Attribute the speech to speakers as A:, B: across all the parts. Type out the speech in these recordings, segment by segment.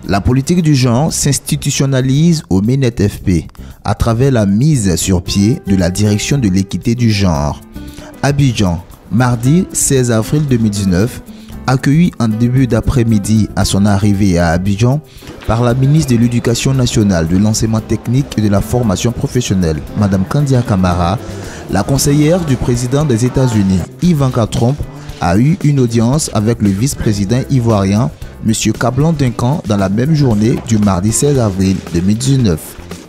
A: La politique du genre s'institutionnalise au MINET-FP à travers la mise sur pied de la direction de l'équité du genre. Abidjan, mardi 16 avril 2019, accueilli en début d'après-midi à son arrivée à Abidjan par la ministre de l'Éducation nationale, de l'enseignement technique et de la formation professionnelle, Mme Kandia Camara, la conseillère du président des États-Unis, Ivanka Trump, a eu une audience avec le vice-président ivoirien, M. Kablan Duncan, dans la même journée du mardi 16 avril 2019.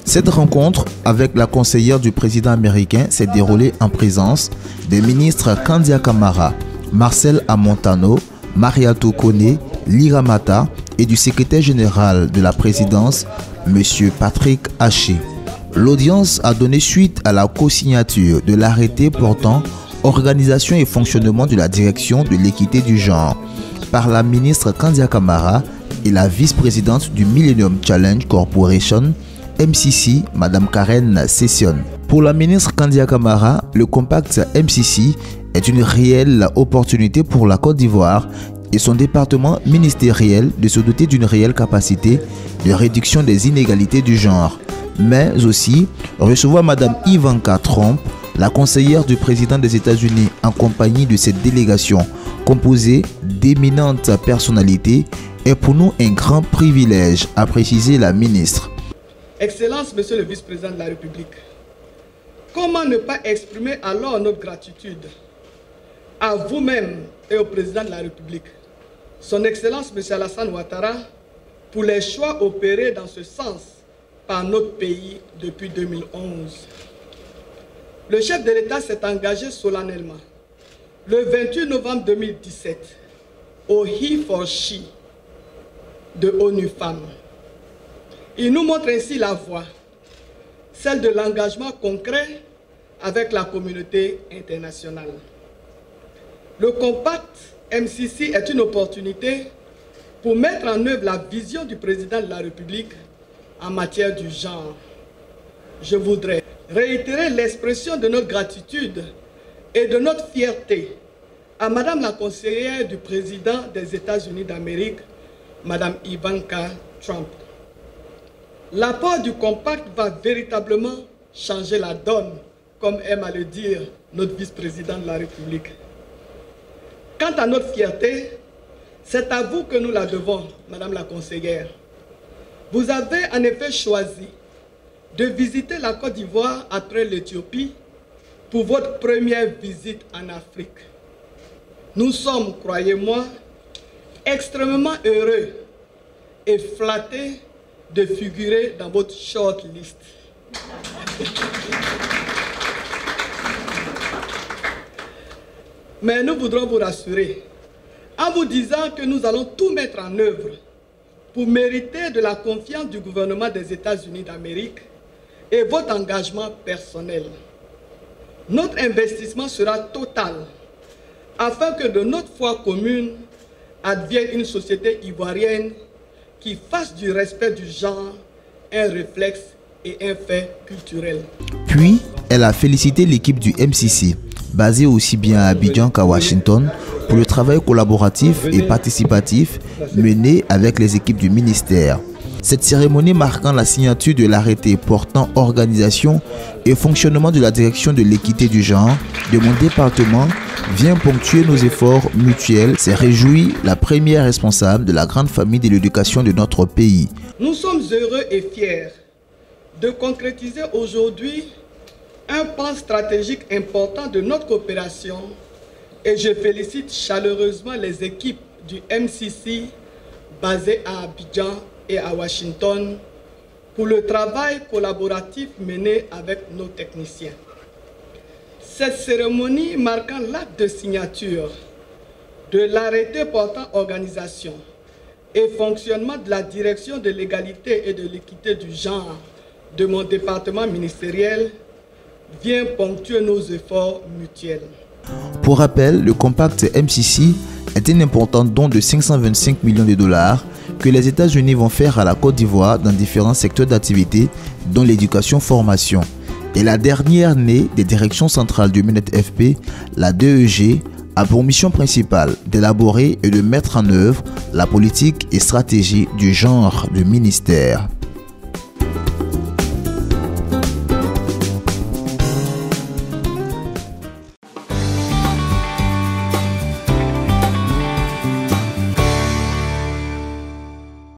A: Cette rencontre avec la conseillère du président américain s'est déroulée en présence des ministres Kandia Camara, Marcel Amontano, Mariato Kone, Lira Mata et du secrétaire général de la présidence, M. Patrick Haché. L'audience a donné suite à la co-signature de l'arrêté portant organisation et fonctionnement de la direction de l'équité du genre par la ministre Kandia Camara et la vice-présidente du Millennium Challenge Corporation, MCC, Mme Karen Session. Pour la ministre Kandia Camara, le compact MCC est une réelle opportunité pour la Côte d'Ivoire et son département ministériel de se doter d'une réelle capacité de réduction des inégalités du genre, mais aussi recevoir Mme Ivanka Trump, la conseillère du président des États-Unis, en compagnie de cette délégation composée d'éminentes personnalités, est pour nous un grand privilège, a précisé la ministre.
B: Excellence, Monsieur le vice-président de la République, comment ne pas exprimer alors notre gratitude à vous-même et au président de la République, son Excellence M. Alassane Ouattara, pour les choix opérés dans ce sens par notre pays depuis 2011. Le chef de l'État s'est engagé solennellement le 28 novembre 2017 au He4She de ONU Femmes. Il nous montre ainsi la voie, celle de l'engagement concret avec la communauté internationale. Le compact MCC est une opportunité pour mettre en œuvre la vision du président de la République en matière du genre. Je voudrais réitérer l'expression de notre gratitude et de notre fierté à Madame la conseillère du président des États-Unis d'Amérique, Madame Ivanka Trump. L'apport du compact va véritablement changer la donne, comme aime à le dire notre vice-président de la République. Quant à notre fierté, c'est à vous que nous la devons, Madame la conseillère. Vous avez en effet choisi de visiter la Côte d'Ivoire après l'Éthiopie pour votre première visite en Afrique. Nous sommes, croyez-moi, extrêmement heureux et flattés de figurer dans votre short list. Mais nous voudrons vous rassurer en vous disant que nous allons tout mettre en œuvre pour mériter de la confiance du gouvernement des États-Unis d'Amérique et votre engagement personnel. Notre investissement sera total afin que de notre foi commune advienne une société ivoirienne qui fasse du respect du genre un réflexe et un fait culturel.
A: Puis, elle a félicité l'équipe du MCC, basée aussi bien à Abidjan qu'à Washington, pour le travail collaboratif et participatif mené avec les équipes du ministère. Cette cérémonie marquant la signature de l'arrêté portant organisation et fonctionnement de la direction de l'équité du genre de mon département vient ponctuer nos efforts mutuels, s'est réjouie la première responsable de la grande famille de l'éducation de notre pays.
B: Nous sommes heureux et fiers de concrétiser aujourd'hui un pan stratégique important de notre coopération et je félicite chaleureusement les équipes du MCC basées à Abidjan et à Washington pour le travail collaboratif mené avec nos techniciens. Cette cérémonie marquant l'acte de signature de l'arrêté portant organisation et fonctionnement de la direction de l'égalité et de l'équité du genre de mon département ministériel vient ponctuer nos efforts mutuels.
A: Pour rappel, le compact MCC est un important don de 525 millions de dollars que les États-Unis vont faire à la Côte d'Ivoire dans différents secteurs d'activité, dont l'éducation-formation. Et la dernière née des directions centrales du MINET-FP, la DEG, a pour mission principale d'élaborer et de mettre en œuvre la politique et stratégie du genre du ministère.